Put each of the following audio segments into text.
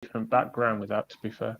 different background with that, to be fair.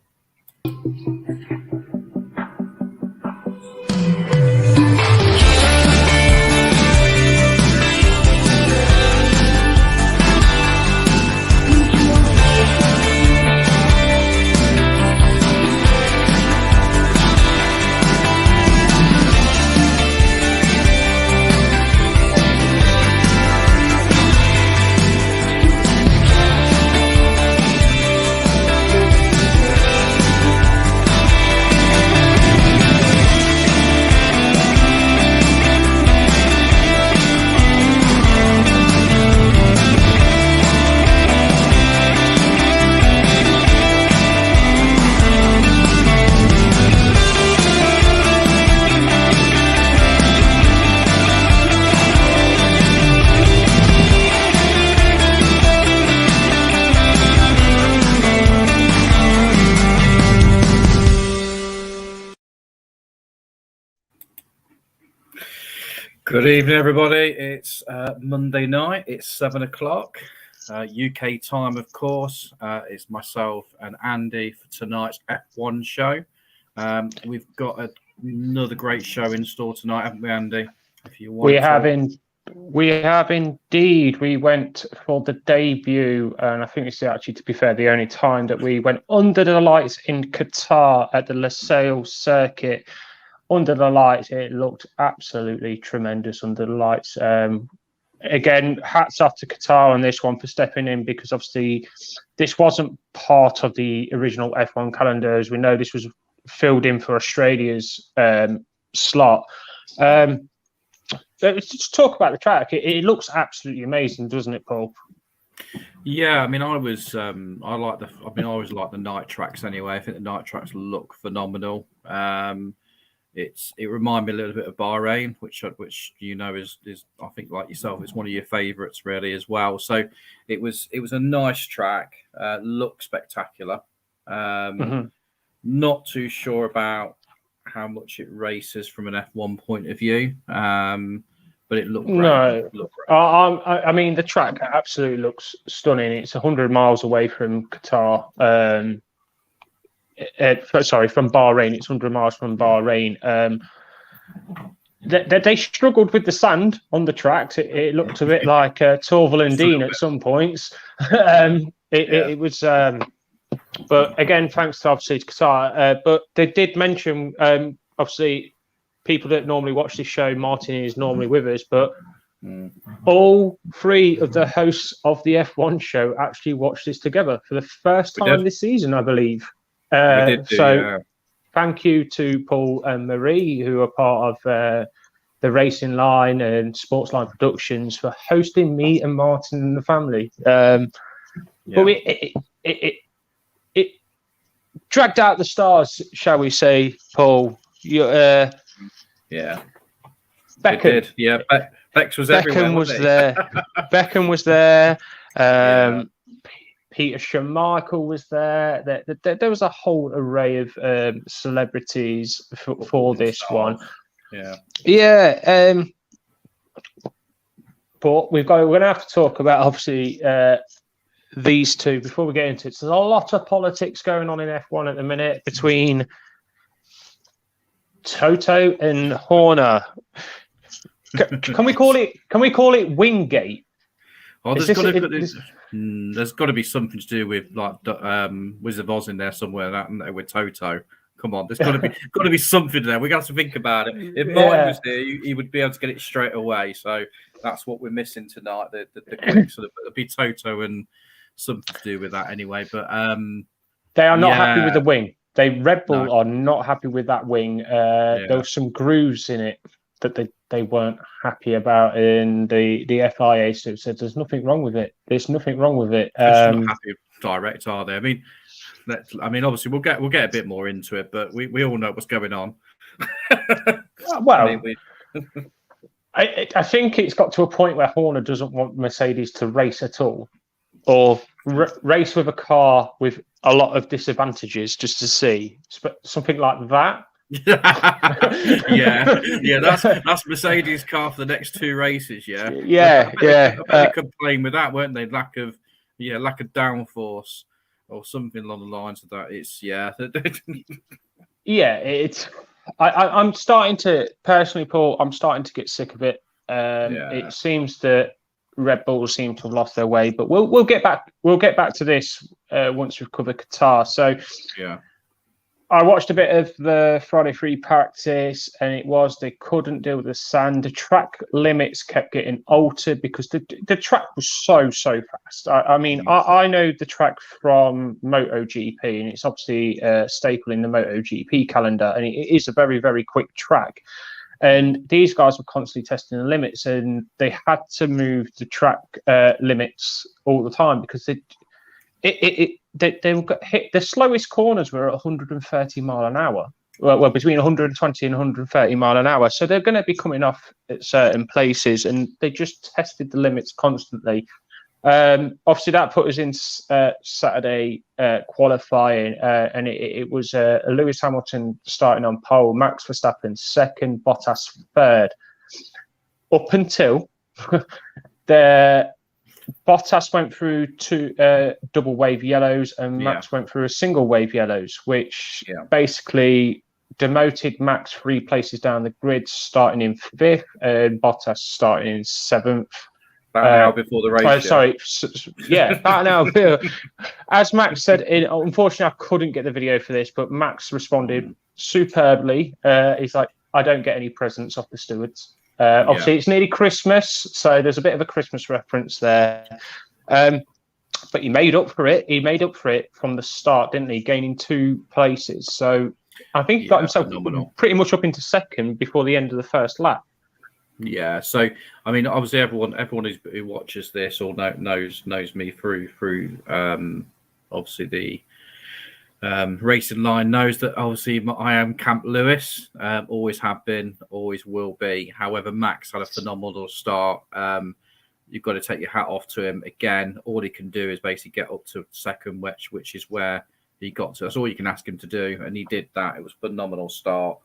Good evening, everybody. It's Monday night. It's 7 o'clock. UK time, of course. It's myself and Andy for tonight's F1 show. We've got another great show in store tonight, haven't we, Andy? If you want, we have indeed. We went for the debut, and I think it's actually, to be fair, the only time that we went under the lights in Qatar at the Lusail circuit. Under the lights, it looked absolutely tremendous under the lights. Again, hats off to Qatar on this one for stepping in, because obviously this wasn't part of the original F1 calendar. As we know, this was filled in for Australia's slot. Let's talk about the track. It looks absolutely amazing, doesn't it, Paul? Yeah, I mean, I always like the night tracks anyway. I think the night tracks look phenomenal. It reminded me a little bit of Bahrain, which you know is I think, like yourself, it's one of your favourites really as well. So it was a nice track, looked spectacular. Not too sure about how much it races from an F1 point of view, but it looked great. No, I mean, the track absolutely looks stunning. It's 100 miles away from Qatar. From Bahrain. It's 100 miles from Bahrain. They struggled with the sand on the tracks. It looked a bit like Torval and Dean at some points. It was, but again, thanks to obviously Qatar. But they did mention, obviously, people that normally watch this show, Martin is normally with us, but all three of the hosts of the F1 show actually watched this together for the first time this season, I believe. Thank you to Paul and Marie, who are part of the Racing Line and Sportsline Productions, for hosting me and Martin and the family. But it dragged out the stars, shall we say, Paul? Beckham. Bex was everywhere. Beckham was there. Beckham was there. Peter Schumacher was there. There was a whole array of celebrities for this one. But we're going to have to talk about, obviously, these two before we get into it. So there's a lot of politics going on in F1 at the minute between Toto and Horner. Can we call it Wingate? Oh, there's got to be something to do with like Wizard of Oz in there somewhere, with Toto. Come on, there's got to be something there. We got to think about it. If Martin was here, he would be able to get it straight away. So that's what we're missing tonight. The quick sort of, it'll be Toto and something to do with that anyway. But they are not happy with the wing. Red Bull are not happy with that wing. There were some grooves in it that they weren't happy about, and the FIA said there's nothing wrong with it. There's nothing wrong with it. They're not happy direct, are they? I mean, obviously we'll get a bit more into it, but we all know what's going on. Well, I think it's got to a point where Horner doesn't want Mercedes to race at all, or race with a car with a lot of disadvantages just to see something like that. That's Mercedes' car for the next two races. They complained with that, weren't they? Lack of downforce or something along the lines of that. It's yeah. Yeah, it's. I'm starting to personally, Paul. I'm starting to get sick of it. It seems that Red Bull seem to have lost their way, but we'll get back. We'll get back to this once we've covered Qatar. So yeah. I watched a bit of the Friday free practice, and they couldn't deal with the sand. The track limits kept getting altered because the track was so fast. I mean, I know the track from MotoGP, and it's obviously a staple in the MotoGP calendar, and it is a very, very quick track. And these guys were constantly testing the limits, and they had to move the track limits all the time because they got hit. The slowest corners were at 130 mile an hour. Well, between 120 and 130 mile an hour. So they're going to be coming off at certain places, and they just tested the limits constantly. Obviously, that put us in Saturday qualifying, and it was Lewis Hamilton starting on pole, Max Verstappen second, Bottas third. Up until Bottas went through two double wave yellows, and Max went through a single wave yellows, which basically demoted Max 3 places down the grid, starting in 5th, and Bottas starting in 7th. About an hour before the race. About an hour. As Max said, unfortunately, I couldn't get the video for this, but Max responded superbly. He's like, I don't get any presents off the stewards. Obviously, it's nearly Christmas, so there's a bit of a Christmas reference there. But he made up for it. He made up for it from the start, didn't he? Gaining 2 places. So I think he got himself pretty much up into second before the end of the first lap. Yeah, so I mean, obviously, everyone who watches this or knows me through obviously the racing line knows that obviously I am Camp Lewis. Always have been, always will be. However, Max had a phenomenal start. You've got to take your hat off to him again. All he can do is basically get up to second, which is where he got to. That's all you can ask him to do, and he did that. It was a phenomenal start.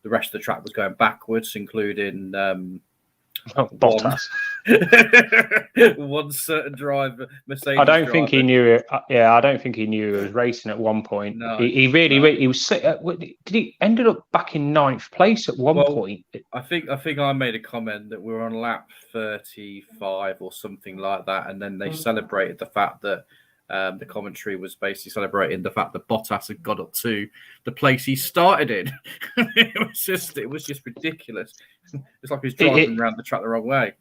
The rest of the track was going backwards, including Bottas. One certain driver, Mercedes. I don't think he knew it. I don't think he knew he was racing at one point. No, he was. Did he ended up back in 9th place at one point? I think I made a comment that we were on lap 35 or something like that, and then they celebrated the fact that. The commentary was basically celebrating the fact that Bottas had got up to the place he started in. It was just ridiculous. It's like he was driving around the track the wrong way.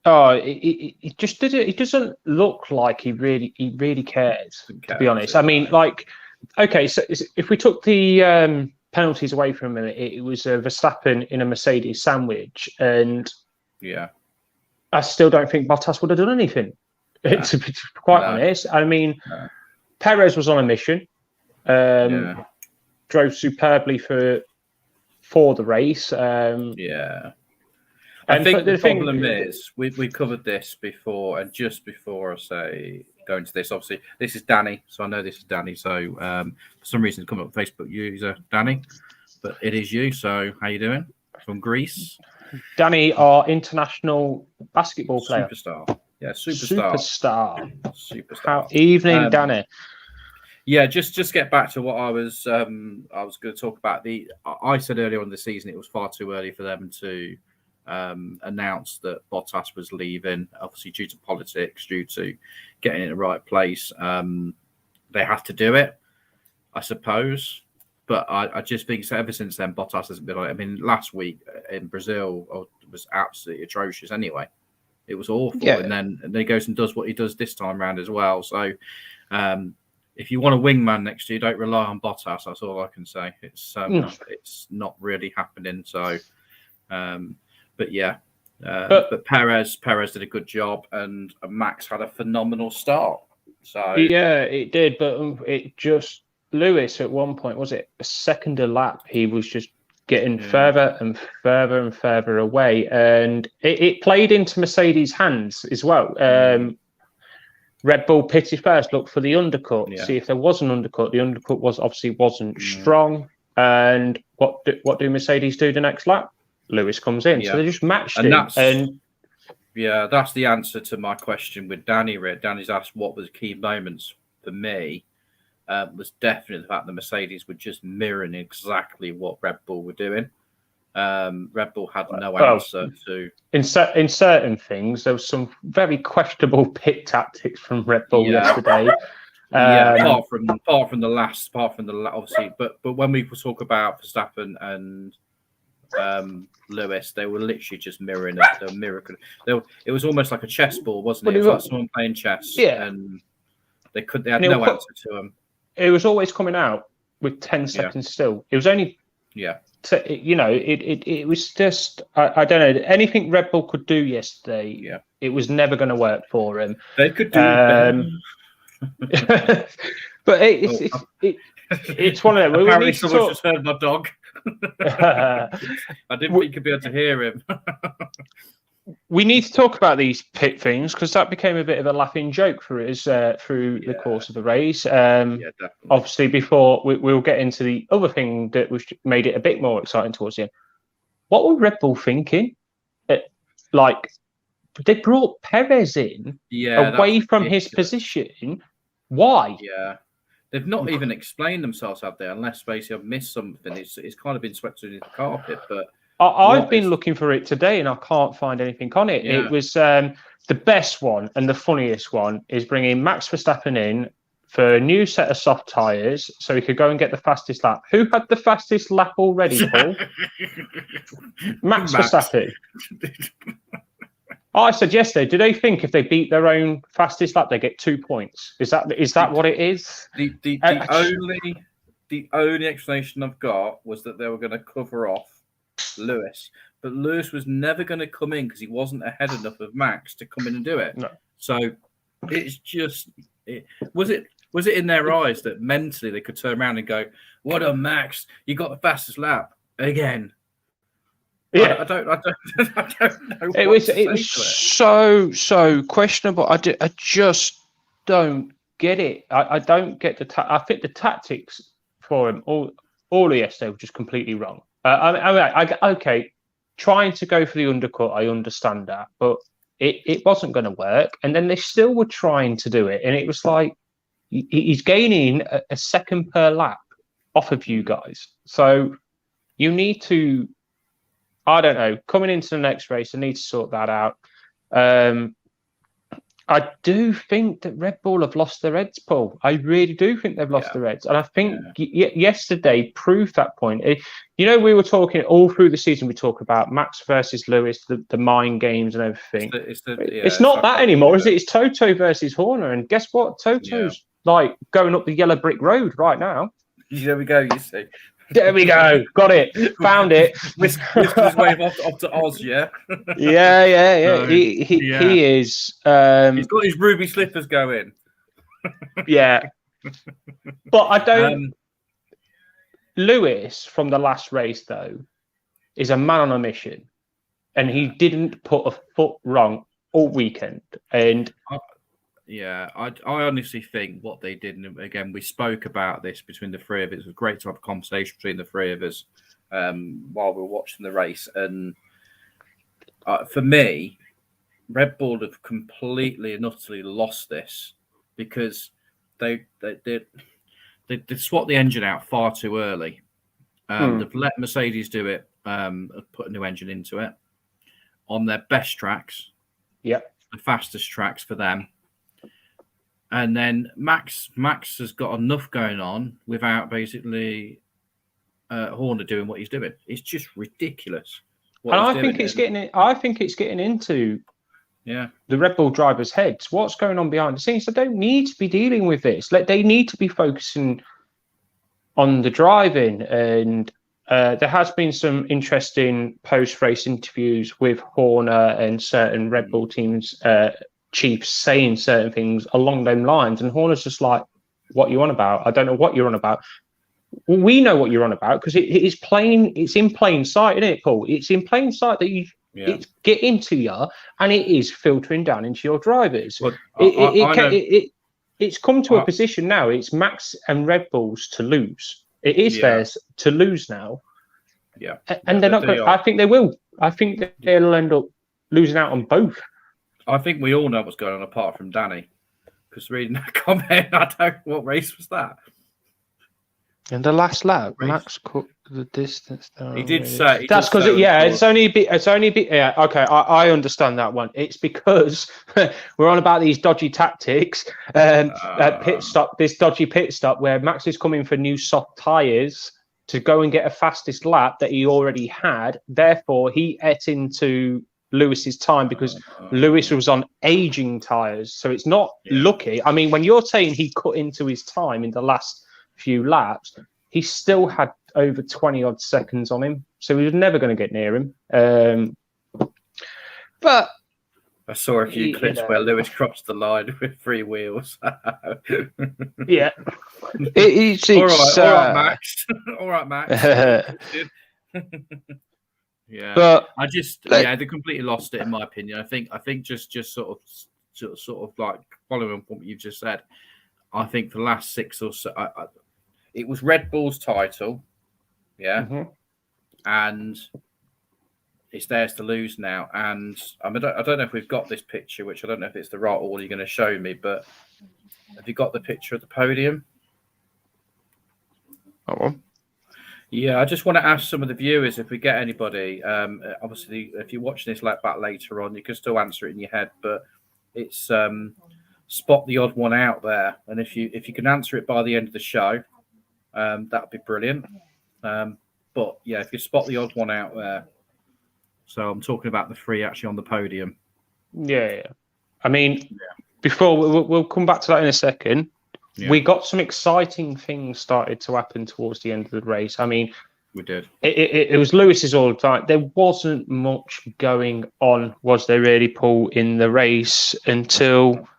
Oh, it just did it. It doesn't look like he really cares. To be honest, I mean, like, okay, so if we took the penalties away from him, it was Verstappen in a Mercedes sandwich, and I still don't think Bottas would have done anything. To be quite honest, I mean, Perez was on a mission, drove superbly for the race. I think the problem is we covered this before, and just before I say go into this, obviously this is Danny, so I know this is Danny. So for some reason, it's come up Facebook user Danny, but it is you. So how you doing? From Greece, Danny, our international basketball player, superstar. Yeah, superstar. How evening, Danny. Yeah, just get back to what I was going to talk about. I said earlier on in the season it was far too early for them to announce that Bottas was leaving, obviously due to politics, due to getting in the right place. They have to do it, I suppose. But I just think ever since then, Bottas hasn't been on it. I mean, last week in Brazil was absolutely atrocious anyway. It was awful. Yeah. And then he goes and does what he does this time around as well. So if you want a wingman next year, don't rely on Bottas. That's all I can say. It's not really happening. So, but Perez did a good job, and Max had a phenomenal start. So yeah, it did. But it just Lewis at one point, was it a second a lap? He was just getting further and further and further away, and it played into Mercedes' hands as well. Red Bull pitted first, look for the undercut, see if there was an undercut. The undercut wasn't strong, and what do Mercedes do the next lap? Lewis comes in, so they just matched it. That's the answer to my question with Danny. Danny's asked what were the key moments. for me was definitely the fact that Mercedes were just mirroring exactly what Red Bull were doing. Red Bull had no answer to. In certain things, there was some very questionable pit tactics from Red Bull yesterday. Apart from the last, obviously, but when we talk about Verstappen and Lewis, they were literally just mirroring us. They were mirroring. It was almost like a chess ball, wasn't it? It was like someone playing chess, and they had no answer to them. It was always coming out with 10 seconds still. It was only it was just I don't know, anything Red Bull could do yesterday. It was never going to work for him. They could do better. But it's one of them. Apparently, someone just heard my dog. I didn't think you'd be able to hear him. We need to talk about these pit things because that became a bit of a laughing joke for us through the course of the race. Obviously, before we'll get into the other thing that made it a bit more exciting towards the end. What were Red Bull thinking? They brought Perez in away from his position. Why? Yeah. They've not even explained themselves, have they? Unless basically I've missed something. It's kind of been swept under the carpet. But I've been looking for it today and I can't find anything on it. Yeah. It was the best one and the funniest one is bringing Max Verstappen in for a new set of soft tyres so he could go and get the fastest lap. Who had the fastest lap already, Paul? Max Verstappen. I said yesterday, do they think if they beat their own fastest lap, they get 2 points? Is that what it is? The only explanation I've got was that they were going to cover off Lewis, but Lewis was never going to come in because he wasn't ahead enough of Max to come in and do it. No. So it's just was it in their eyes that mentally they could turn around and go, "What a Max! You got the fastest lap again." Yeah, I don't know. It was so questionable. I just don't get it. I don't get I think the tactics for him all yesterday were just completely wrong. Okay, trying to go for the undercut, I understand that, but it wasn't going to work. And then they still were trying to do it, and it was like he's gaining a second per lap off of you guys. So you need to. I don't know. Coming into the next race, I need to sort that out. I do think that Red Bull have lost their heads, Paul. I really do think they've lost their heads. And I think yesterday proved that point. We were talking all through the season, we talk about Max versus Lewis, the mind games and everything. It's not that anymore, is it? It's Toto versus Horner. And guess what? Toto's like going up the yellow brick road right now. There we go, you see. There we go. Got it. Found it. Whisked his way off to Oz, yeah? Yeah. He is. He's got his ruby slippers going. Yeah. But I don't... Lewis, from the last race, though, is a man on a mission. And he didn't put a foot wrong all weekend. And... I honestly think what they did, and again, we spoke about this between the three of us. It was great to have a conversation between the three of us while we were watching the race. And for me, Red Bull have completely and utterly lost this because they swapped the engine out far too early. They've let Mercedes do it, put a new engine into it on their best tracks. Yeah, the fastest tracks for them. And then Max has got enough going on without basically Horner doing what he's doing. It's just ridiculous. And I think it's getting into the Red Bull drivers' heads. What's going on behind the scenes? They don't need to be dealing with this. They need to be focusing on the driving. And there has been some interesting post-race interviews with Horner and certain Red Bull teams. Chiefs saying certain things along those lines, and Horner's just like, "What you on about? I don't know what you're on about." Well, we know what you're on about because it's plain. It's in plain sight, isn't it, Paul? It's in plain sight that it's getting to you, and it is filtering down into your drivers. Well, it's come to a position now. It's Max and Red Bulls to lose. It is theirs to lose now. Yeah, and they're not going. I think they will. I think that they'll end up losing out on both. I think we all know what's going on apart from Danny, because reading that comment, I don't know what race was that. In the last lap, Max cut the distance down. He did say that's because it's only a bit. Yeah, okay, I understand that one. It's because we're on about these dodgy tactics. Pit stop, this dodgy pit stop where Max is coming for new soft tyres to go and get a fastest lap that he already had. Therefore, he ate into Lewis's time because Lewis was on aging tyres. So it's not lucky. I mean, when you're saying he cut into his time in the last few laps, he still had over 20 odd seconds on him, so he was never going to get near him. But I saw a few clips where Lewis crossed the line with 3 wheels. Yeah, it's all right, Max. All right, Max. Yeah, but they completely lost it in my opinion. I think just sort of like following on what you've just said. I think for the last 6 or so, it was Red Bull's title, and it's theirs to lose now. And I don't know if we've got this picture, which I don't know if it's the right order you're going to show me, but have you got the picture of the podium? Oh. Yeah, I just want to ask some of the viewers if we get anybody. Obviously, if you're watching this back later on, you can still answer it in your head, but it's spot the odd one out there, and if you can answer it by the end of the show, that'd be brilliant. But yeah, if you spot the odd one out there, so I'm talking about the 3 actually on the podium. Yeah. I mean, before we'll come back to that in a second. Yeah. We got some exciting things started to happen towards the end of the race. I mean, we did. It was Lewis's all the time. There wasn't much going on, was there really, Paul, in the race until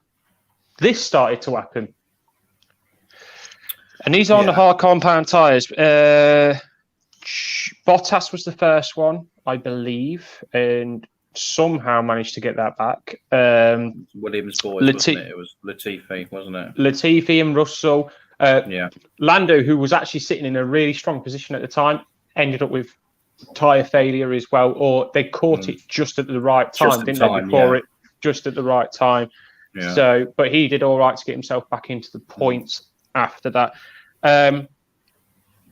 this started to happen. And these are on the hard compound tyres. Bottas was the first one, I believe, and somehow managed to get that back. Williams boys, wasn't it? It was Latifi, wasn't it? Latifi and Russell. Lando, who was actually sitting in a really strong position at the time, ended up with tyre failure as well, or they caught it just at the right time, didn't they? Before it, just at the right time. Yeah. So, but he did all right to get himself back into the points after that.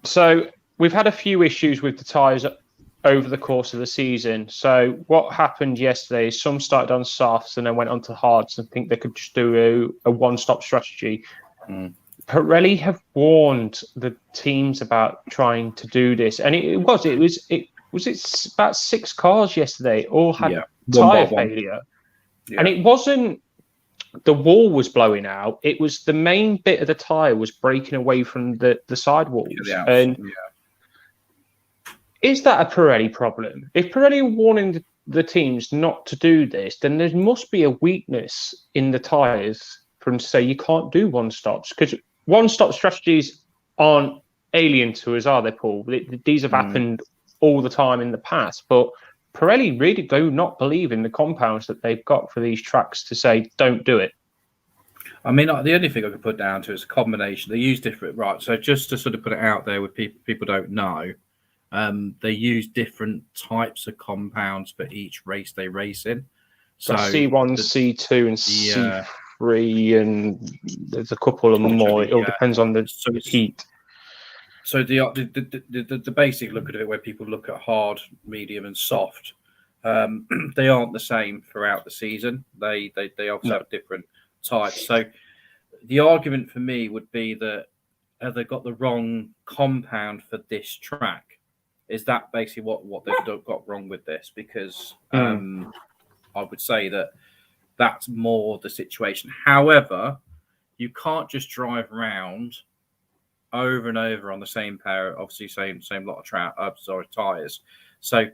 So we've had a few issues with the tyres over the course of the season. So what happened yesterday is some started on softs and then went on to hards and think they could just do a one-stop strategy. Pirelli have warned the teams about trying to do this, and it was about 6 cars yesterday all had tyre failure, and it wasn't the wall was blowing out; it was the main bit of the tyre was breaking away from the sidewalls. Is that a Pirelli problem? If Pirelli are warning the teams not to do this, then there must be a weakness in the tyres for them to say you can't do one-stops, because one-stop strategies aren't alien to us, are they, Paul? These have happened all the time in the past, but Pirelli really do not believe in the compounds that they've got for these tracks to say, don't do it. I mean, the only thing I could put down to is a combination. They use different, right? So just to sort of put it out there with people don't know, they use different types of compounds for each race they race in. So C1, C2, and C3, and there's a couple of more. It all depends on the heat. So the basic look at it, where people look at hard, medium, and soft, they aren't the same throughout the season. They obviously have different types. So the argument for me would be that they got the wrong compound for this track. Is that basically what they've got wrong with this? Because I would say that that's more the situation. However, you can't just drive around over and over on the same pair, obviously same lot of tyres. So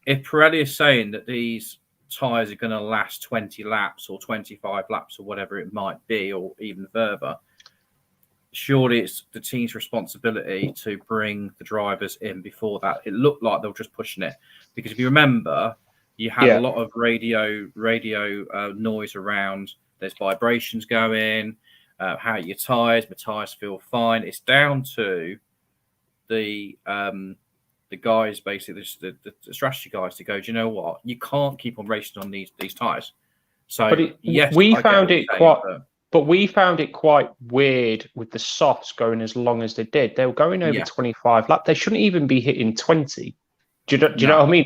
if Pirelli is saying that these tyres are going to last 20 laps or 25 laps or whatever it might be, or even further, surely it's the team's responsibility to bring the drivers in before that. It looked like they were just pushing it, because if you remember, you had a lot of radio noise around. There's vibrations going. How are your tyres? My tyres feel fine. It's down to the guys, basically the strategy guys, to go, do you know what? You can't keep on racing on these tyres. So we found it quite But we found it quite weird with the softs going as long as they did. They were going over 25 laps. They shouldn't even be hitting 20. Do you know what I mean?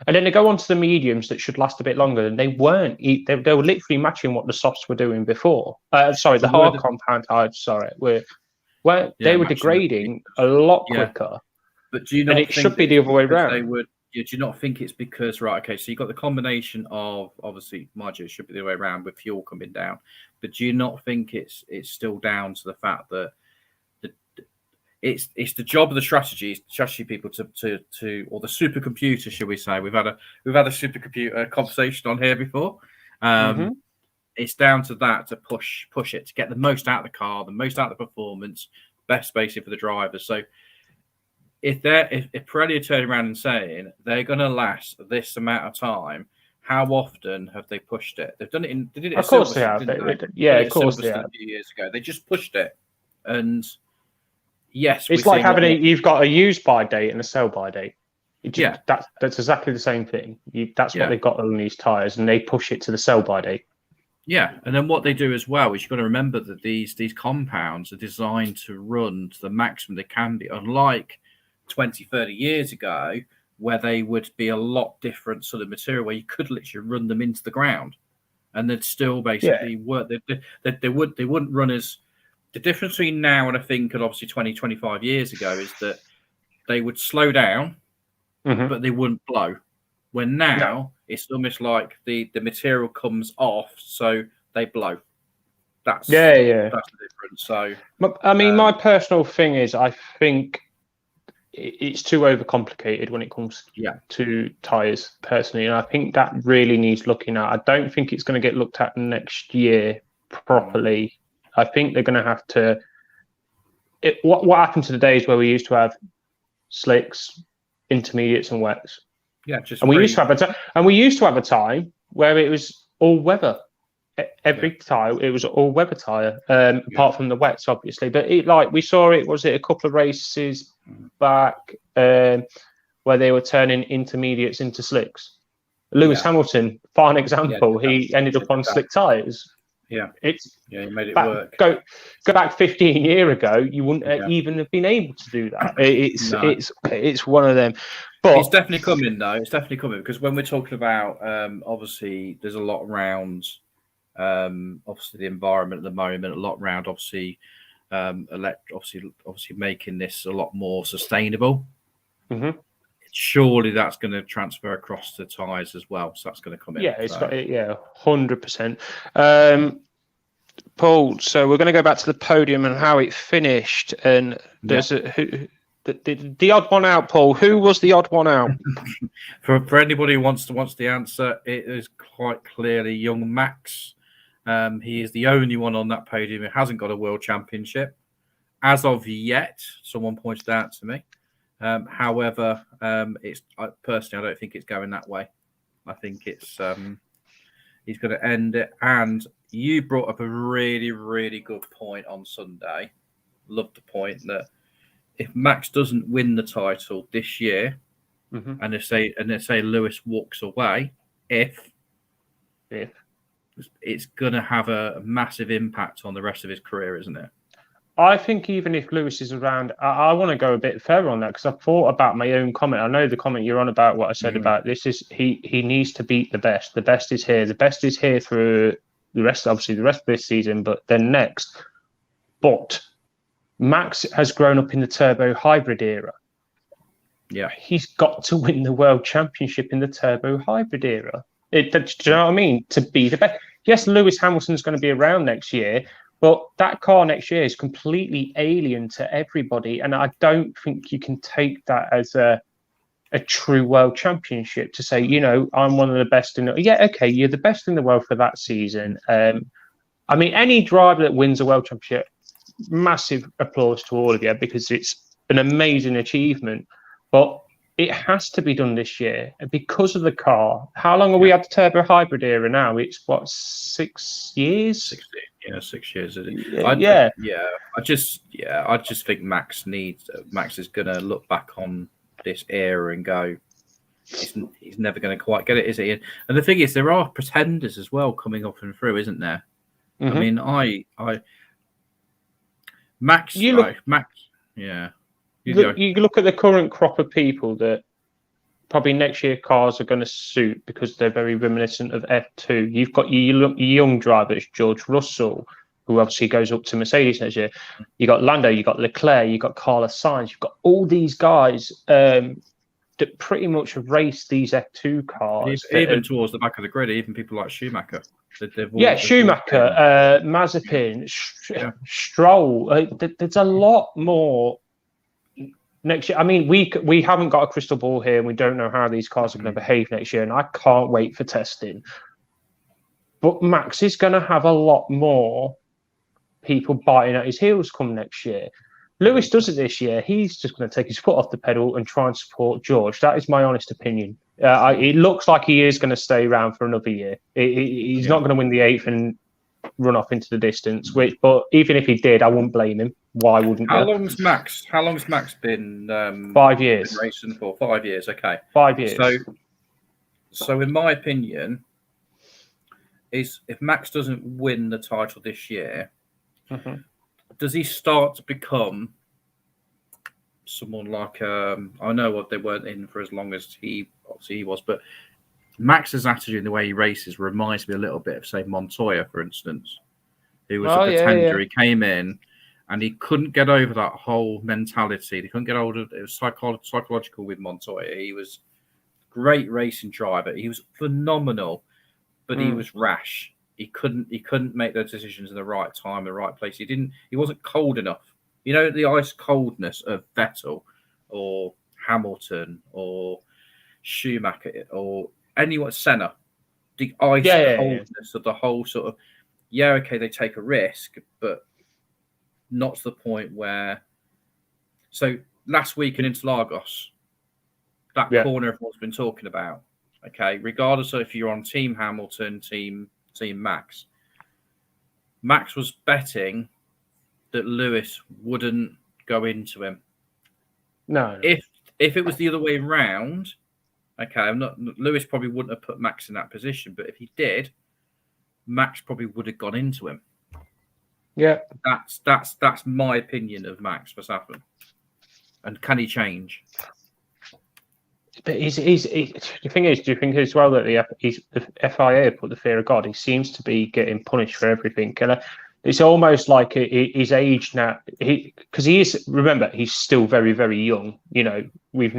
And then they go on to the mediums that should last a bit longer, and they weren't. They were literally matching what the softs were doing before. The hard compound tires. They were degrading a lot quicker. But do you not? And it should be the other way around. They would. Do you not think it's because okay? So you got the combination of obviously, mind you, it should be the other way around with fuel coming down. But do you not think it's still down to the fact that it's the job of the strategy people to or the supercomputer, shall we say? We've had a supercomputer conversation on here before. It's down to that to push it to get the most out of the car, the most out of the performance, best basically for the driver. So if Pirelli are turning around and saying they're going to last this amount of time, how often have they pushed it? They've done it. They did it. Of course they have. Yeah, of course they have. A few years ago, they just pushed it, and yes, it's like having you've got a use by date and a sell by date. That's exactly the same thing. That's what they've got on these tires, and they push it to the sell by date. Yeah, and then what they do as well is you've got to remember that these compounds are designed to run to the maximum they can be, unlike 20, 30 years ago, where they would be a lot different sort of material, where you could literally run them into the ground, and they'd still basically work. They wouldn't run as. The difference between now and I think, and obviously 20, 25 years ago, is that they would slow down, but they wouldn't blow. When now it's almost like the material comes off, so they blow. That's the difference. So I mean, my personal thing is, I think it's too overcomplicated when it comes to tires, personally, and I think that really needs looking at. I don't think it's going to get looked at next year properly. I think they're going to have to. What happened to the days where we used to have slicks, intermediates, and wets? Yeah, we used to have a time where it was all weather. Every tire, it was all weather tire, apart from the wets, obviously. But we saw it. Was it a couple of races back where they were turning intermediates into slicks? Lewis Hamilton, fine example. He ended up on slick tires. Yeah, he made it work. Go back 15 years ago, you wouldn't even have been able to do that. It's one of them. But it's definitely coming, though. It's definitely coming, because when we're talking about obviously there's a lot around obviously the environment at the moment, a lot around obviously obviously making this a lot more sustainable. Surely that's going to transfer across the tyres as well, so that's going to come in. Yeah, it's got 100%. Paul, so we're going to go back to the podium and how it finished, and there's the odd one out. Paul, who was the odd one out? for anybody who wants the answer, it is quite clearly young Max. He is the only one on that podium who hasn't got a world championship as of yet. Someone pointed out to me. However, personally, I don't think it's going that way. I think it's he's going to end it. And you brought up a really, really good point on Sunday. Loved the point that if Max doesn't win the title this year, and they say Lewis walks away, if it's going to have a massive impact on the rest of his career, isn't it? I think even if Lewis is around, I want to go a bit further on that, because I've thought about my own comment. I know the comment you're on about what I said about this is he needs to beat the best. The best is here. The best is here through the rest of this season, but then next. But Max has grown up in the turbo hybrid era. Yeah, he's got to win the world championship in the turbo hybrid era. Do you know what I mean? To be the best. Yes, Lewis Hamilton's going to be around next year. But that car next year is completely alien to everybody, and I don't think you can take that as a true world championship to say, I'm one of the best in. You're the best in the world for that season. I mean, any driver that wins a world championship, massive applause to all of you, because it's an amazing achievement. But it has to be done this year because of the car. How long have we had the turbo hybrid era now? It's 6 years? 6 years. I just think Max is going to look back on this era and go, he's never going to quite get it, is he? And the thing is, there are pretenders as well coming up and through, isn't there? I mean, Max, yeah. You look at the current crop of people that probably next year cars are going to suit because they're very reminiscent of F2. You've got your young drivers, George Russell, who obviously goes up to Mercedes next year. You got Lando, you got Leclerc, you got Carlos Sainz, you've got all these guys that pretty much have raced these F2 cars. Even towards the back of the grid, even people like Schumacher. Schumacher, Mazepin, Stroll. There's a lot more next year. I mean, we haven't got a crystal ball here, and we don't know how these cars are going to behave next year, and I can't wait for testing. But Max is going to have a lot more people biting at his heels come next year. Lewis does it this year. He's just going to take his foot off the pedal and try and support George. That is my honest opinion. It looks like he is going to stay around for another year. He's not going to win the 8th and run off into the distance. But even if he did, I wouldn't blame him. Why wouldn't you? How long's Max been 5 years. Been racing for 5 years. Okay, 5 years. So in my opinion, is if Max doesn't win the title this year, does he start to become someone like I know what they weren't in for as long as he was, but Max's attitude and the way he races reminds me a little bit of, say, Montoya, for instance, who was a pretender. He came in and he couldn't get over that whole mentality. He couldn't get over it. It was psychological with Montoya. He was a great racing driver. He was phenomenal, but he was rash. He couldn't make those decisions in the right time, the right place. He wasn't cold enough. You know, the ice coldness of Vettel or Hamilton or Schumacher or anyone, Senna. The ice coldness of the whole sort of, okay, they take a risk, but not to the point where. So last week in Interlagos, that corner everyone's been talking about. Okay, regardless of if you're on Team Hamilton, Team Max was betting that Lewis wouldn't go into him. No. If it was the other way around, okay, Lewis probably wouldn't have put Max in that position, but if he did, Max probably would have gone into him. Yeah. That's my opinion of Max Verstappen. And can he change? But the thing is, do you think as well that the FIA put the fear of God? He seems to be getting punished for everything. And it's almost like his age now. Because he is, remember, he's still very, very young. You know, we've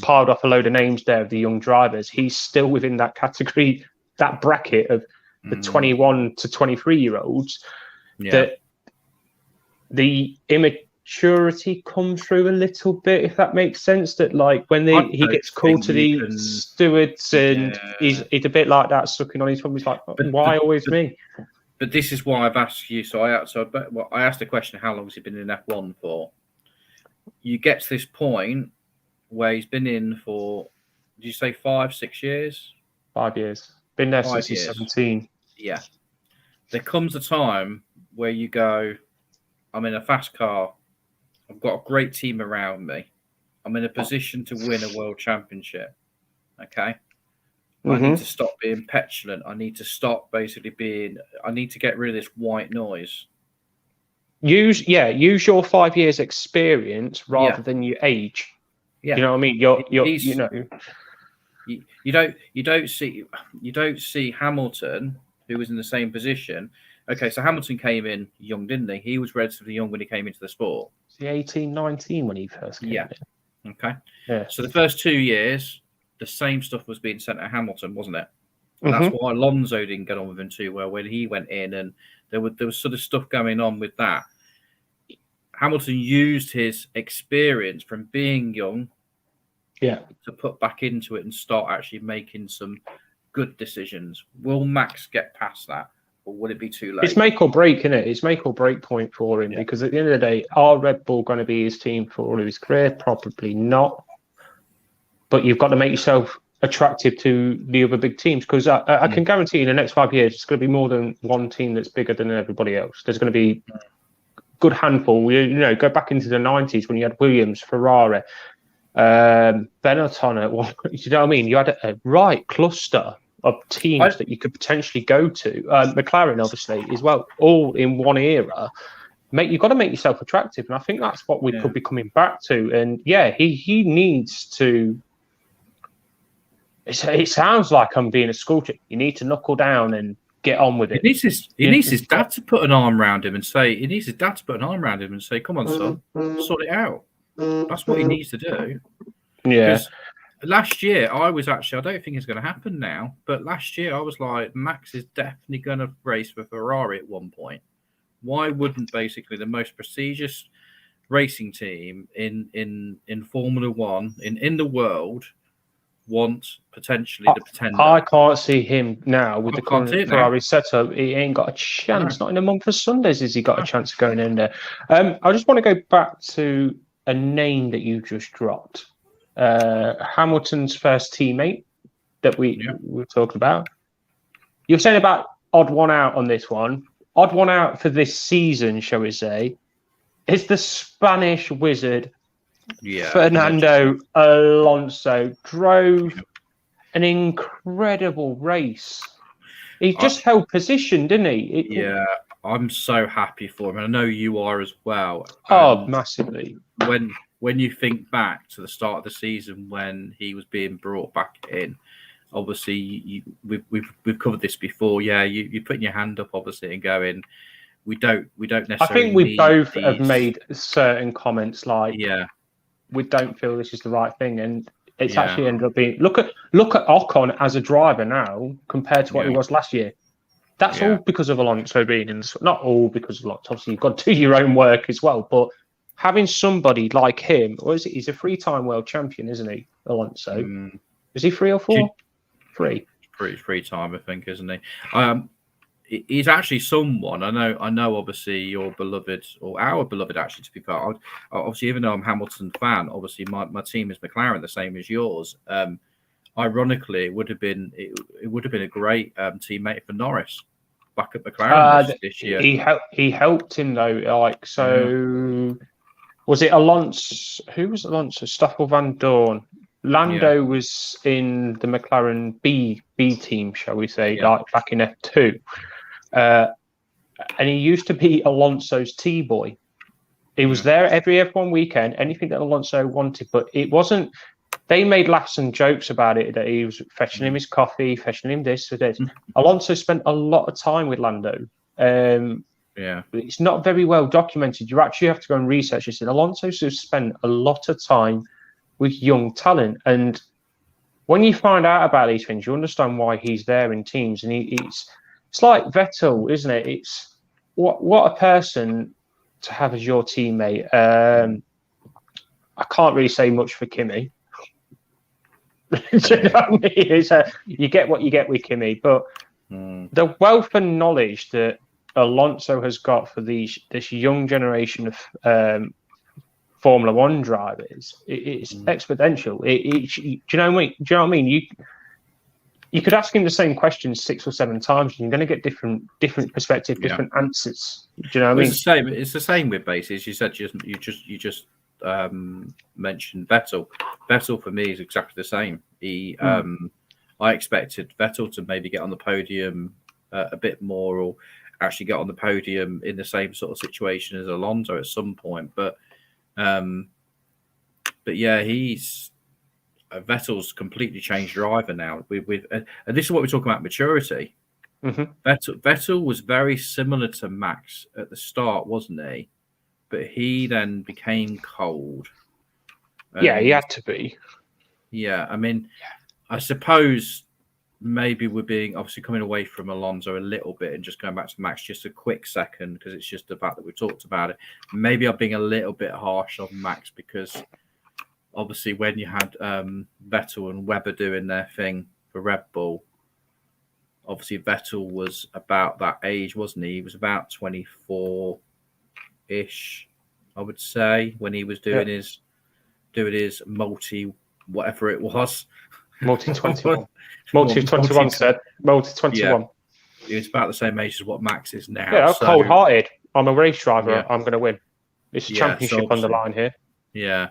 piled off a load of names there of the young drivers. He's still within that category, that bracket of the 21 to 23-year-olds. That the immaturity comes through a little bit, if that makes sense. That like when he gets called to the stewards and he's a bit like that, sucking on his thumb. He's like, why always me? But this is why I've asked you. So I asked the question: how long has he been in F1 for? You get to this point where he's been in for, did you say 5-6 years? 5 years. Been there since he's 17. Yeah. There comes a time where you go, I'm in a fast car. I've got a great team around me. I'm in a position to win a world championship. Okay. I need to stop being petulant. I need to stop I need to get rid of this white noise. Use your 5 years experience rather than your age. Yeah. You know what I mean? You don't see Hamilton, who was in the same position. Okay, so Hamilton came in young, didn't he? He was relatively young when he came into the sport. Was he 18, 19 when he first came in? Okay. Yeah. So the first 2 years, the same stuff was being sent at Hamilton, wasn't it? And that's why Alonso didn't get on with him too well when he went in, and there was sort of stuff going on with that. Hamilton used his experience from being young to put back into it and start actually making some good decisions. Will Max get past that, or would it be too late? It's make or break, isn't it? It's make or break point for him, because at the end of the day, are Red Bull going to be his team for all of his career? Probably not. But you've got to make yourself attractive to the other big teams, because I can guarantee in the next 5 years, it's going to be more than one team that's bigger than everybody else. There's going to be a good handful. You know, go back into the 90s when you had Williams, Ferrari, Benetton. You know what I mean? You had a right cluster of teams that you could potentially go to. McLaren, obviously, as well, all in one era. Mate, you've got to make yourself attractive, and I think that's what we could be coming back to. And yeah, he needs to. It sounds like I'm being a school chick. You need to knuckle down and get on with it. He needs his dad to put an arm around him and say, "Come on, son, sort it out." That's what he needs to do. Yeah. Last year, I don't think it's going to happen now, but last year I was like, Max is definitely going to race for Ferrari at one point. Why wouldn't basically the most prestigious racing team in Formula One in the world want potentially the pretender? I can't see him now with the current Ferrari setup. He ain't got a chance. Not in a month of Sundays has he got a chance of going in there. I just want to go back to a name that you just dropped. Hamilton's first teammate that we were talking about. You're saying about odd one out on this one. Odd one out for this season, shall we say, is the Spanish wizard, Fernando Alonso. Drove an incredible race. He just held position, didn't he? I'm so happy for him. And I know you are as well. Massively. When you think back to the start of the season when he was being brought back in, obviously we've covered this before. Yeah, you're putting your hand up, obviously, and going, we don't necessarily. I think we both have made certain comments like, we don't feel this is the right thing, and it's actually ended up being. Look at Ocon as a driver now compared to what he was last year. That's all because of Alonso being in. Not all because of Alonso. Obviously, you've got to do your own work as well, but having somebody like him, or is it? He's a 3-time world champion, isn't he, Alonso? Is he 3 or 4? 3. Pretty 3-time, I think, isn't he? He's actually someone I know. Obviously, your beloved or our beloved, actually, to be fair. Obviously, even though I'm a Hamilton fan, obviously my team is McLaren, the same as yours. Ironically, it would have been a great teammate for Norris back at McLaren this year. He helped him though. Like so. Was it Alonso? Who was Alonso? Stoffel Van Dorn. Lando was in the McLaren B team, shall we say, like back in F2. And he used to be Alonso's T-boy. He was there every F1 weekend, anything that Alonso wanted, but it wasn't. They made laughs and jokes about it, that he was fetching him his coffee, fetching him this or this. Alonso spent a lot of time with Lando. It's not very well documented. You actually have to go and research this. And Alonso has spent a lot of time with young talent. And when you find out about these things, you understand why he's there in teams. And it's like Vettel, isn't it? It's what a person to have as your teammate. I can't really say much for Kimi. Do you know what I mean? You get what you get with Kimi, but the wealth and knowledge that Alonso has got for this young generation of Formula One drivers, it's exponential. Do you know what I mean? Do you know what I mean? You could ask him the same question 6 or 7 times, and you're going to get different perspective, different answers. Do you know what I mean? It's the same with bases. You said you just mentioned Vettel. Vettel for me is exactly the same. I expected Vettel to maybe get on the podium a bit more, or actually get on the podium in the same sort of situation as Alonso at some point. But yeah, Vettel's completely changed driver now. And this is what we're talking about, maturity. Vettel was very similar to Max at the start, wasn't he? But he then became cold. He had to be. Yeah, I mean, I suppose maybe we're being obviously coming away from Alonso a little bit and just going back to Max just a quick second, because it's just the fact that we've talked about it. Maybe I'm being a little bit harsh on Max, because obviously when you had Vettel and Webber doing their thing for Red Bull, obviously Vettel was about that age, wasn't he? He was about 24-ish, I would say, when he was doing his multi whatever it was. Multi 21. Multi 21 said. Multi 21. Yeah. It's about the same age as what Max is now. Yeah, cold hearted. I'm a race driver. Yeah. I'm going to win. It's a championship on the line here. Yeah.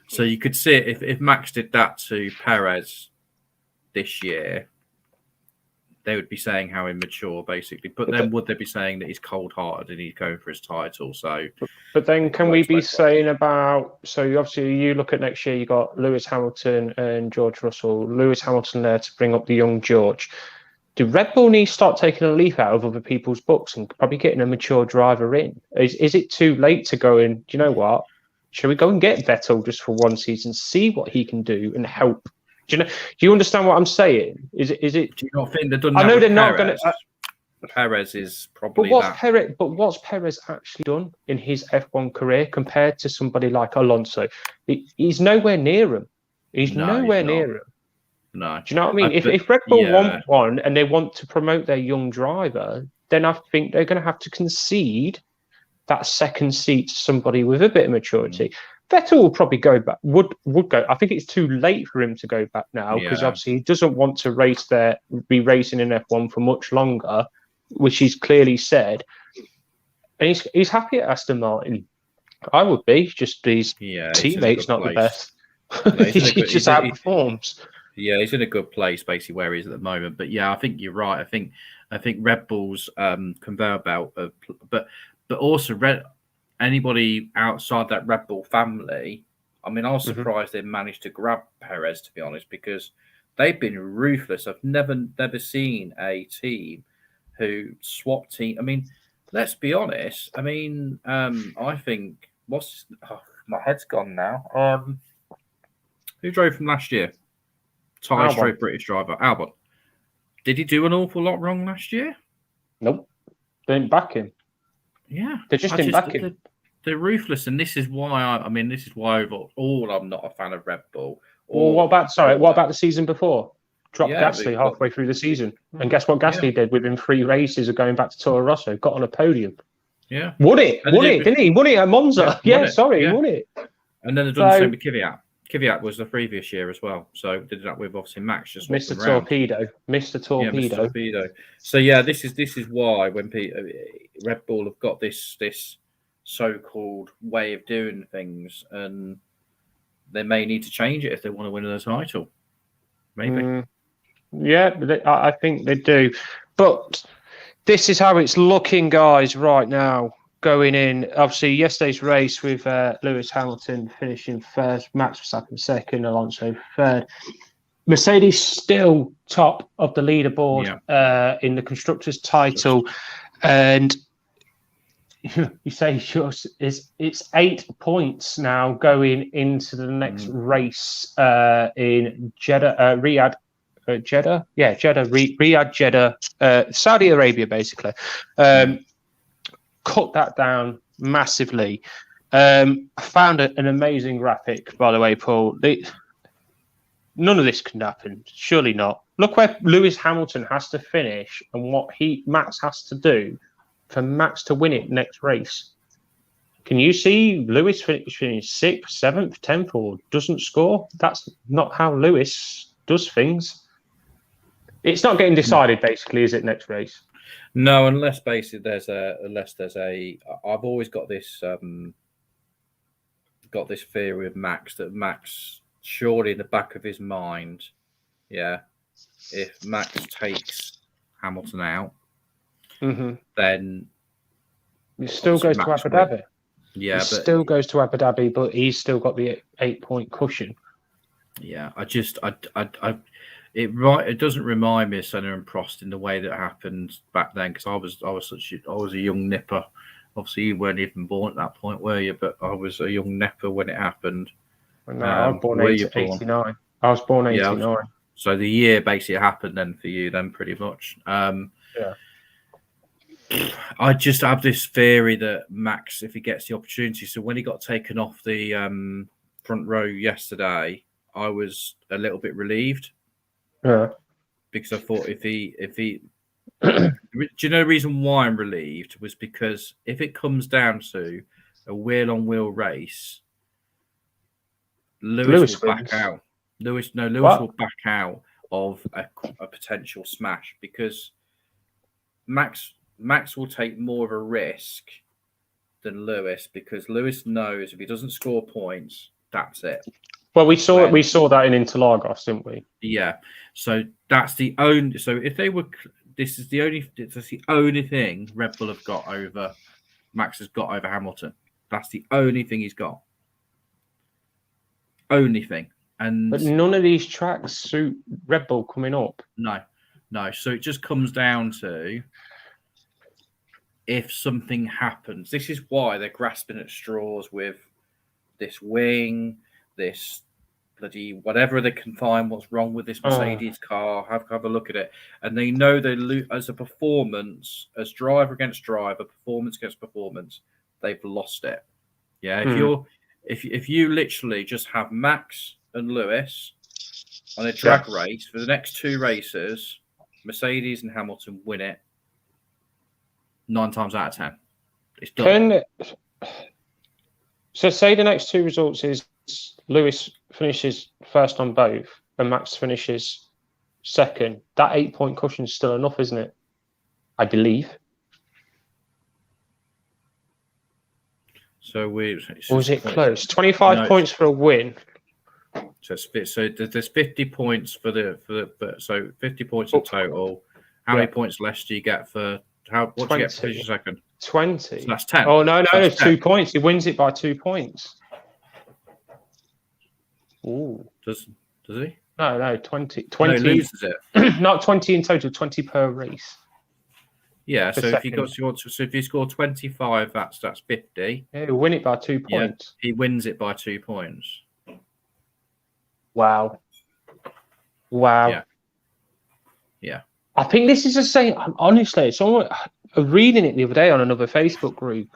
So you could see it if Max did that to Perez this year, they would be saying how immature, basically. But then would they be saying that he's cold-hearted and he's going for his title? So, but then can we be saying about? So obviously, you look at next year. You got Lewis Hamilton and George Russell. Lewis Hamilton there to bring up the young George. Do Red Bull need to start taking a leaf out of other people's books and probably getting a mature driver in? Is it too late to go in? Do you know what? Shall we go and get Vettel just for one season, see what he can do and help? Do you understand what I'm saying? Is it? Do you not think they've done that? I know they're not going to. Perez is probably. But what's Perez actually done in his F1 career compared to somebody like Alonso? He's nowhere near him. He's nowhere near him. No. Do you know what I mean? If Red Bull want one and they want to promote their young driver, then I think they're going to have to concede that second seat to somebody with a bit of maturity. Vettel will probably go back. Would go. I think it's too late for him to go back now because obviously he doesn't want to be racing in F1 for much longer, which he's clearly said. And he's happy at Aston Martin. I would be. Just his teammates not the best. He just outperforms. Yeah, he's in a good place basically where he is at the moment. But yeah, I think you're right. I think Red Bull's conveyor belt, but also anybody outside that Red Bull family. I mean, I was surprised they managed to grab Perez, to be honest, because they've been ruthless. I've never seen a team who swap team. I mean, let's be honest. I mean, I think my head's gone now. Who drove from last year? Straight British driver, Albon. Did he do an awful lot wrong last year? Nope. They didn't back him. Yeah. They just didn't back him. They're ruthless, and this is why this is why overall I'm not a fan of Red Bull. Well, what about the season before? Dropped Gasly halfway through the season. And guess what Gasly did within 3 races of going back to Toro Rosso? Got on a podium. Yeah. Won it, didn't he? Won it at Monza. He won it. And then they've done the same with Kvyat. Kvyat was the previous year as well. So did that with obviously Max just Mr. Torpedo. Mr. Torpedo. So yeah, this is why when Red Bull have got this so-called way of doing things, and they may need to change it if they want to win the title. Maybe. Yeah, I think they do. But this is how it's looking, guys, right now. Going in, obviously, yesterday's race with Lewis Hamilton finishing first, Max Verstappen second, Alonso third. Mercedes still top of the leaderboard in the constructors' title, and you say it's 8 points now going into the next race in Jeddah, Jeddah, Saudi Arabia, basically. Cut that down massively. I found an amazing graphic, by the way, Paul. None of this can happen. Surely not. Look where Lewis Hamilton has to finish and what Max has to do for Max to win it next race. Can you see Lewis finishing 6th, 7th, 10th, or doesn't score? That's not how Lewis does things. It's not getting decided, basically, is it, next race? No, unless basically there's a. I've always got this theory of Max that Max surely in the back of his mind, if Max takes Hamilton out, then it still goes to Abu Dhabi. Yeah, it still goes to Abu Dhabi, but he's still got the 8-point cushion. Yeah, it doesn't remind me of Senna and Prost in the way that happened back then, because I was a young nipper. Obviously, you weren't even born at that point, were you? But I was a young nipper when it happened. No, I was born 89. I was born 89. Yeah, so the year basically happened then for you, then pretty much. I just have this theory that Max, if he gets the opportunity, so when he got taken off the front row yesterday, I was a little bit relieved. Yeah. Because I thought if he do you know the reason why I'm relieved was because if it comes down to a wheel-on-wheel race, Lewis will back out. Lewis will back out of a potential smash because Max will take more of a risk than Lewis, because Lewis knows if he doesn't score points, that's it. Well, we saw that in Interlagos, didn't we? Yeah. So that's the only. So if they were, this is the only. That's the only thing Red Bull have got over. Max has got over Hamilton. That's the only thing he's got. Only thing. And but none of these tracks suit Red Bull coming up. No. So it just comes down to if something happens. This is why they're grasping at straws with this wing, this bloody whatever they can find. What's wrong with this Mercedes car? Have a look at it, and they know they as a performance, as driver against driver, performance against performance, they've lost it. Yeah, if you literally just have Max and Lewis on a drag race for the next 2 races, Mercedes and Hamilton win it 9 times out of 10. It's done. So say the next 2 results is Lewis finishes first on both and Max finishes second. That 8-point cushion is still enough, isn't it? I believe. So or was it close? 25 points for a win. So there's 50 points so 50 points in total. How many points less do you get for what 20. Do you get for your second? 20. So that's 10. Oh no, it's 2 points. He wins it by 2 points. Ooh. Does he? No, 20. 20 no, he loses it. Not 20 in total, 20 per race. Yeah, so if you score 25, that's 50. Yeah, he'll win it by 2 points. Yeah, he wins it by 2 points. Wow. Yeah. I think this is the same. Honestly, someone reading it the other day on another Facebook group.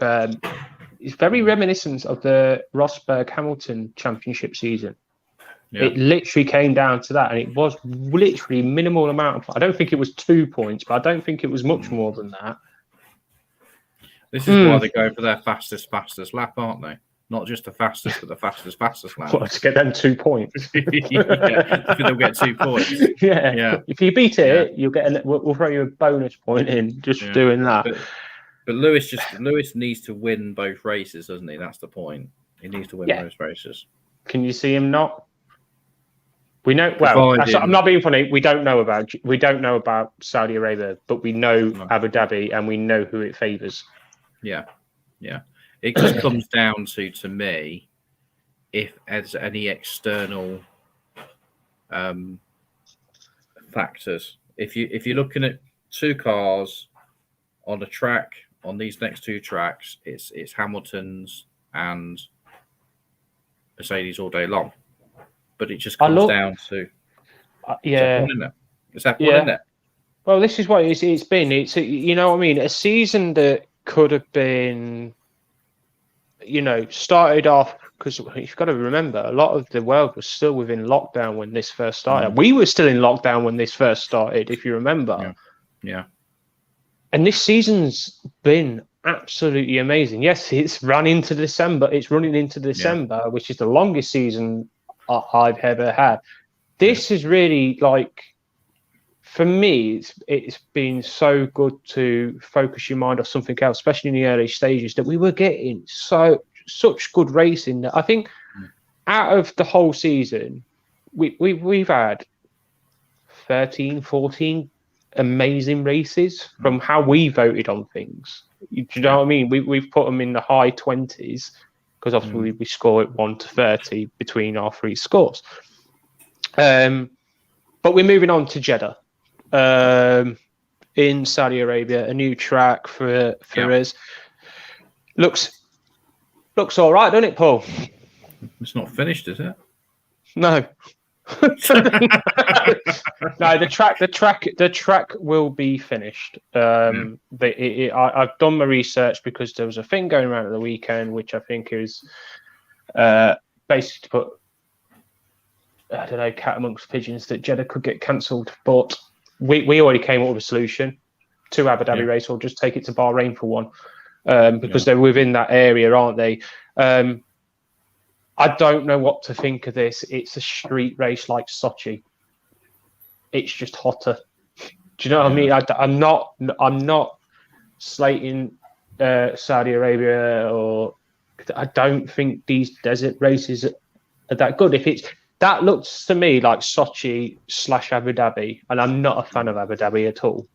It's very reminiscent of the Rosberg Hamilton championship season. Yeah. It literally came down to that, and it was literally minimal amount of. I don't think it was 2 points, but I don't think it was much more than that. This is why they go for their fastest lap, aren't they? Not just the fastest, but the fastest lap. Well, to get them 2 points. They'll get 2 points. Yeah. If you beat it, you'll get. We'll throw you a bonus point in just for doing that. But Lewis needs to win both races, doesn't he? That's the point. He needs to win both races. Can you see him not? We know. Well, I'm not being funny. We don't know about Saudi Arabia, but we know Abu Dhabi, and we know who it favours. Yeah. It just comes down to me, if there's any external factors. If you're looking at 2 cars on a track, on these next 2 tracks, it's Hamilton's and Mercedes all day long. But it just comes down to Is that one in it? Well, this is what it's been. It's you know what I mean. A season that could have been, started off because you've got to remember a lot of the world was still within lockdown when this first started. We were still in lockdown when this first started, if you remember. Yeah. And this season's been absolutely amazing. Yes, it's run into December. It's running into December, which is the longest season I've ever had. This is really for me, it's been so good to focus your mind on something else, especially in the early stages, that we were getting such good racing that I think out of the whole season, we've had 13, 14 amazing races from how we voted on things. Do you know what I mean? We've put them in the high 20s because obviously we score it 1 to 30 between our 3 scores. But we're moving on to Jeddah. In Saudi Arabia, a new track for us. Looks all right, doesn't it, Paul? It's not finished, is it? No. No, the track will be finished. I've done my research because there was a thing going around at the weekend, which I think is basically to put, I don't know, cat amongst pigeons, that Jeddah could get cancelled, but we already came up with a solution. 2 Abu Dhabi race, or just take it to Bahrain for 1, because they're within that area, aren't they? I don't know what to think of this. It's a street race like Sochi. It's just hotter. Do you know what I mean? I'm not slating Saudi Arabia, or I don't think these desert races are that good. If that looks to me like Sochi / Abu Dhabi, and I'm not a fan of Abu Dhabi at all.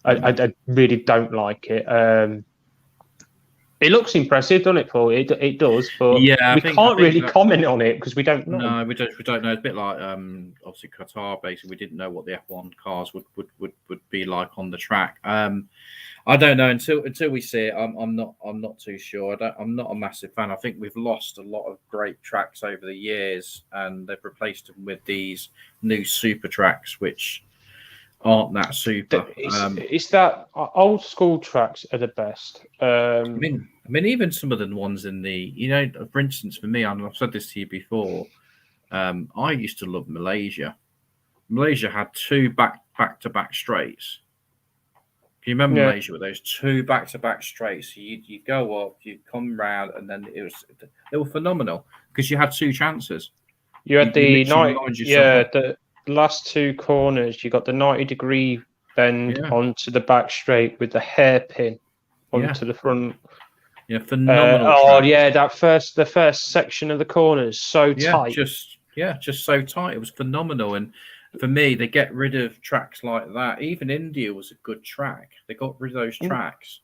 I really don't like it. It looks impressive, doesn't it, Paul? It does, but we can't really comment on it because we don't know. No, we don't know. It's a bit like obviously Qatar. Basically, we didn't know what the F1 cars would be like on the track. I don't know until we see it. I'm not too sure. I'm not a massive fan. I think we've lost a lot of great tracks over the years, and they've replaced them with these new super tracks, which aren't that super. It's that old school tracks are the best. I mean, even some of the ones in the, for instance, for me, and I've said this to you before, I used to love Malaysia. Malaysia had 2 back-to-back straights. Can you remember Malaysia with those 2 back-to-back straights? You go up, you come round, and then they were phenomenal because you had 2 chances. You had the last 2 corners. You got the 90-degree bend onto the back straight with the hairpin onto the front. Yeah, phenomenal. The first section of the corners so tight. Just so tight. It was phenomenal. And for me, they get rid of tracks like that. Even India was a good track. They got rid of those tracks.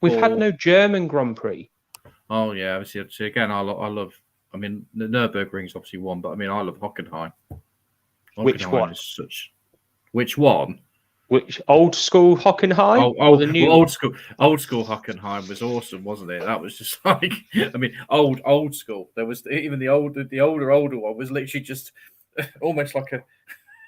We've had no German Grand Prix. Oh yeah, obviously again, I love. I mean, the Nürburgring's obviously one, but I mean, I love Hockenheim. Which one? Which one? Which old school Hockenheim? Old school Hockenheim was awesome, wasn't it? That was just like, I mean, old school. There was even the older one was literally just almost like a.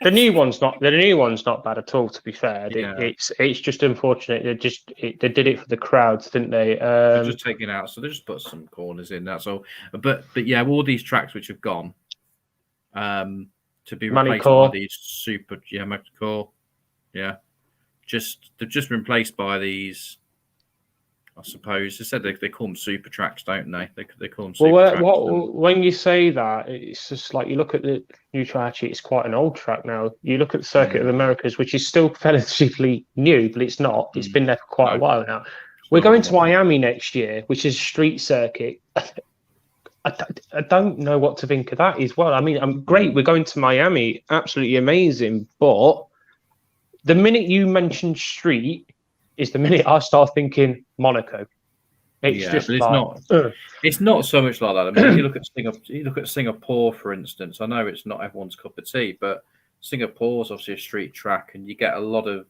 The new one's not bad at all. To be fair, it's just unfortunate. They did it for the crowds, didn't they? They're just taking out, so they just put some corners in. That's all. But yeah, all these tracks which have gone, to be replaced by these super Magny-Cours. Yeah, they've just been replaced by these. I suppose they said they call them super tracks, don't they? They call them super tracks. When you say that, it's just like you look at the new track. It's quite an old track now. You look at the Circuit of the Americas, which is still relatively new, but it's not. It's been there for quite a while now. We're going to Miami next year, which is a street circuit. I don't know what to think of that as well. I mean, I'm great. We're going to Miami, absolutely amazing. But the minute you mention street is the minute I start thinking Monaco. It's not so much like that. I mean, you look at Singapore, for instance. I know it's not everyone's cup of tea, but Singapore's obviously a street track, and you get a lot of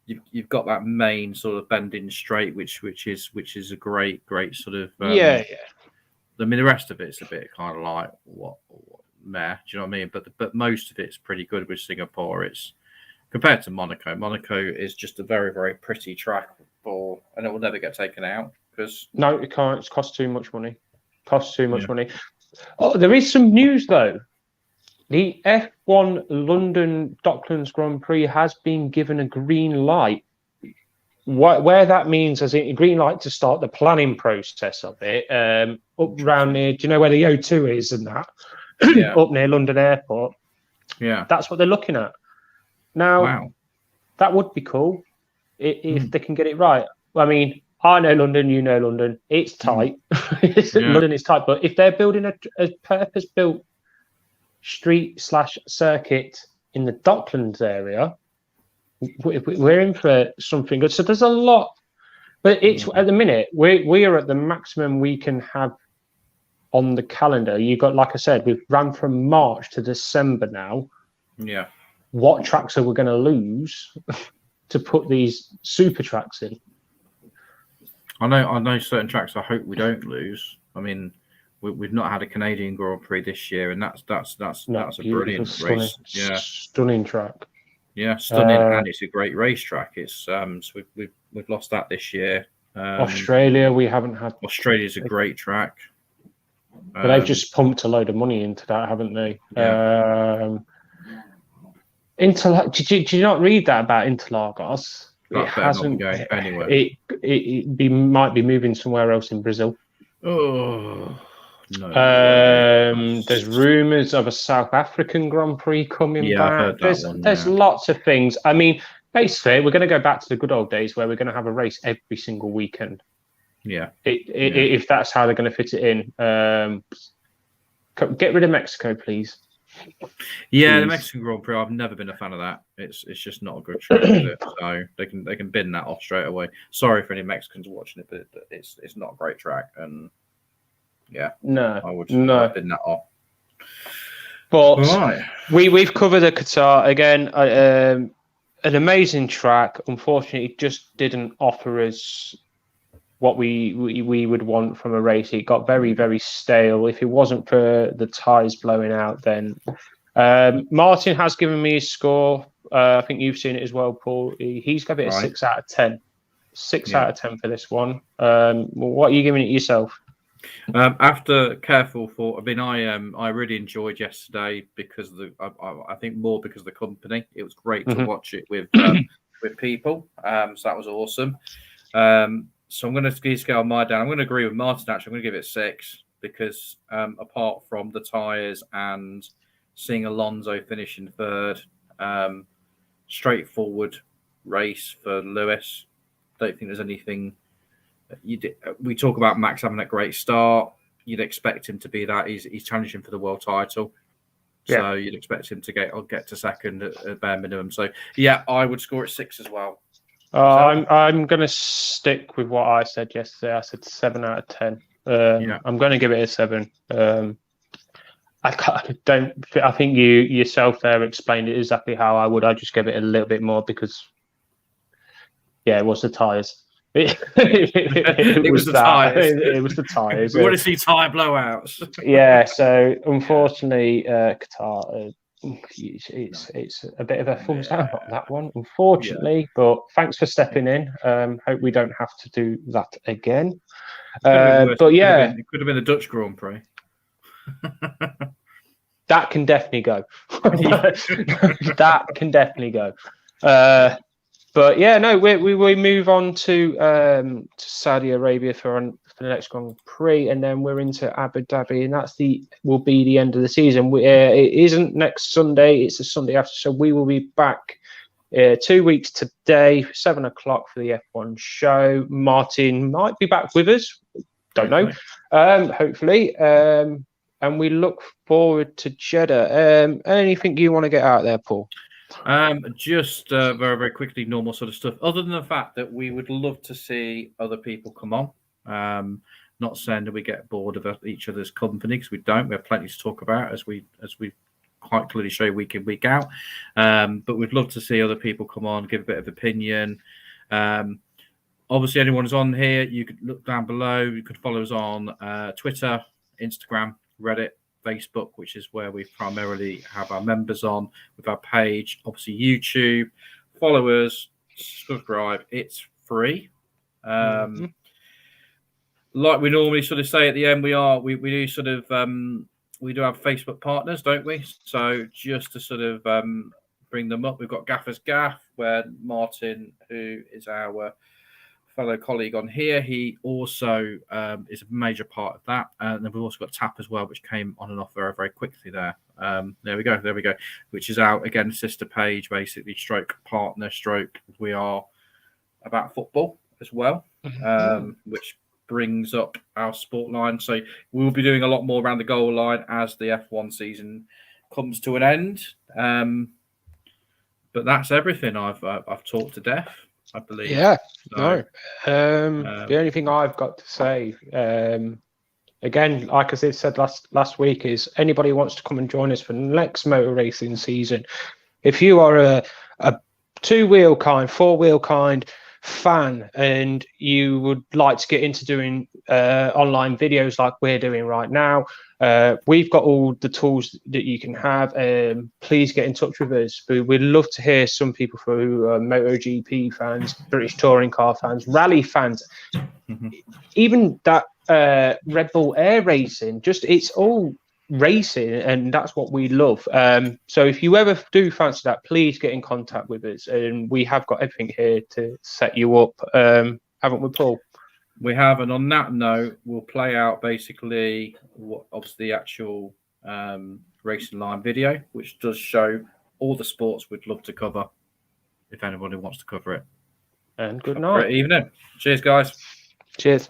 you've got that main sort of bending straight, which is a great sort of I mean, the rest of it's a bit kind of like meh. Do you know what I mean? But most of it's pretty good with Singapore. It's compared to Monaco. Monaco is just a very, very pretty track and it will never get taken out because no, it can't. It costs too much money. Money. Oh, there is some news though. The F1 London Docklands Grand Prix has been given a green light. Where that means as a green light to start the planning process of it, up around near, do you know where the O2 is and that? Up near London Airport. Yeah. That's what they're looking at. Now, that would be cool if they can get it right. Well, I mean, I know London, you know London. It's tight. London is tight. But if they're building a purpose-built street/circuit in the Docklands area, we're in for something good. So there's a lot, but it's at the minute we are at the maximum we can have on the calendar. You got, like I said, we've ran from March to December now. Yeah. What tracks are we going to lose to put these super tracks in? I know certain tracks I hope we don't lose. I mean, we've not had a Canadian Grand Prix this year, and that's a brilliant race. Yeah, stunning track. Yeah, stunning, and it's a great racetrack. It's so we've lost that this year. Australia, we haven't had. Australia's a great track, but they've just pumped a load of money into that, haven't they? Yeah. Did you not read that about Interlagos? It hasn't going anywhere. It might be moving somewhere else in Brazil. Oh no. There's rumours of a South African Grand Prix coming back. I heard that there's lots of things. I mean, basically, we're going to go back to the good old days where we're going to have a race every single weekend. Yeah. If that's how they're going to fit it in. Get rid of Mexico, please. Yeah, the Mexican Grand Prix. I've never been a fan of that. It's just not a good track, is it? So they can bin that off straight away. Sorry for any Mexicans watching it, but it's not a great track, and yeah, I would bin that off. But we've covered the Qatar again. An amazing track. Unfortunately, it just didn't offer us what we would want from a race. It got very, very stale. If it wasn't for the tyres blowing out, then Martin has given me his score. I think you've seen it as well, Paul. He's given it a 6 out of 10. 6 out of 10 for this one. What are you giving it yourself? After careful thought, I mean, I really enjoyed yesterday because I think more because of the company. It was great to watch it with people. So that was awesome. So I'm going to scale mine down. I'm going to agree with Martin, actually. I'm going to give it 6 because apart from the tyres and seeing Alonso finishing third, straightforward race for Lewis. Don't think there's anything. We talk about Max having a great start. You'd expect him to be that. He's challenging for the world title. So you'd expect him to get to second at bare minimum. So, yeah, I would score it 6 as well. I'm going to stick with what I said yesterday. I said 7 out of 10. I'm going to give it a 7. I think you yourself there explained it exactly how I would. I just give it a little bit more because, it was the tyres. It was the tyres. It was the tyres. We want to see tyre blowouts. So unfortunately, Qatar. It's a bit of a thumbs down on that one, unfortunately. But thanks for stepping in. Hope we don't have to do that again. It could have been the Dutch Grand Prix. That can definitely go. That can definitely go. But we move on to Saudi Arabia for the next Grand Prix, and then we're into Abu Dhabi, and will be the end of the season. It isn't next Sunday; it's the Sunday after. So we will be back 2 weeks today, 7 o'clock for the F1 show. Martin might be back with us. Don't know. Hopefully. And we look forward to Jeddah. Anything you want to get out there, Paul? Just very, very quickly, normal sort of stuff. Other than the fact that we would love to see other people come on. Not saying that we get bored of each other's company, because we don't. We have plenty to talk about, as we quite clearly show week in, week out. But we'd love to see other people come on, give a bit of opinion. Obviously, anyone who's on here, you could look down below. You could follow us on Twitter, Instagram, Reddit, Facebook, which is where we primarily have our members on, with our page. Obviously, YouTube. Follow us, subscribe. It's free. Like we normally sort of say at the end, we do sort of we do have Facebook partners, don't we? So just to sort of bring them up, we've got Gaffer's Gaff, where Martin, who is our fellow colleague on here, he also is a major part of that. And then we've also got Tap as well, which came on and off very, very quickly there. There we go, which is our, again, sister page, basically, stroke partner, stroke. We are about football as well, which brings up our sport line. So we'll be doing a lot more around the goal line as the F1 season comes to an end. But that's everything. I've talked to death, I believe. The only thing I've got to say, again, like I said last week, is anybody who wants to come and join us for the next motor racing season, if you are a two-wheel kind, four-wheel kind fan, and you would like to get into doing online videos like we're doing right now, we've got all the tools that you can have. Please get in touch with us. We'd love to hear some people who are MotoGP fans, British touring car fans, rally fans, even that Red Bull Air Racing. Just, it's all racing, and that's what we love. So if you ever do fancy that, please get in contact with us, and we have got everything here to set you up, haven't we, Paul? We have, and on that note, we'll play out basically what obviously the actual racing line video, which does show all the sports we'd love to cover if anybody wants to cover it. And good night. Great evening. Cheers, guys. Cheers.